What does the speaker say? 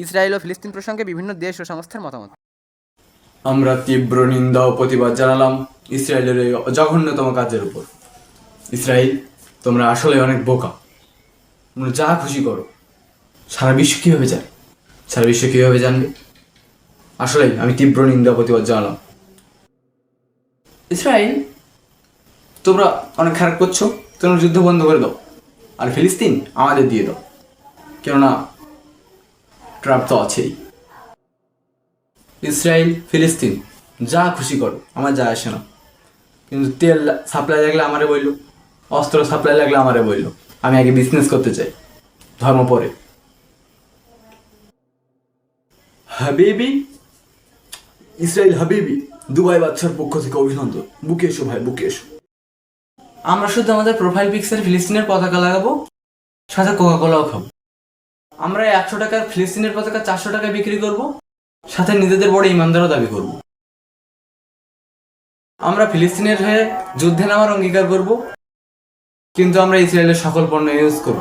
Israel ও ফিলিস্তিন প্রসঙ্গে বিভিন্ন দেশ ও সংস্থার মতামত। আমরা তীব্র নিন্দা ও প্রতিবাদ জানালাম ইসরায়েলের এই জঘন্যতম কাজের উপর। ইসরায়েল, তোমরা আসলে অনেক বোকা। তোমরা যা খুশি করো। সারা বিশ্ব কীভাবে জানে? সারা বিশ্ব কীভাবে জানবে? আসলেই আমি তীব্র নিন্দা প্রতিবাদ জানালাম। ইসরায়েল, তোমরা অনেক খারাপ করছো। তোমরা যুদ্ধ বন্ধ করে দাও, আর ফিলিস্তিন আমাদের দিয়ে দাও, কেননা ট্রাম্প তো আছেই। ইসরায়েল, ফিলিস্তিন যা খুশি করো, আমার যা আসে না। কিন্তু তেল সাপ্লাই লাগলে আমারে বললো, অস্ত্র সাপ্লাই লাগলে আমারে বললো। আমি আগে বিজনেস করতে চাই, ধর্ম পরে। হাবিবি, ইসরায়েল হাবিবি, দুবাই বাদশার পক্ষ থেকে অভিনন্দন। বুকে এসো ভাই, বুকে এসো। আমরা শুধু আমাদের প্রোফাইল পিকচারে ফিলিস্তিনের পতাকা লাগাবো, সাথে কোকাকোলাও খাবো। আমরা 100 টাকার ফিলিস্তিনের পতাকা 400 টাকায় বিক্রি করব, সাথে নিজেদের বড় ইমানদারও দাবি করব। আমরা ফিলিস্তিনের হয়ে যুদ্ধে নামার অঙ্গীকার করব, কিন্তু আমরা ইসরায়েলের সকল পণ্য ইউজ করব।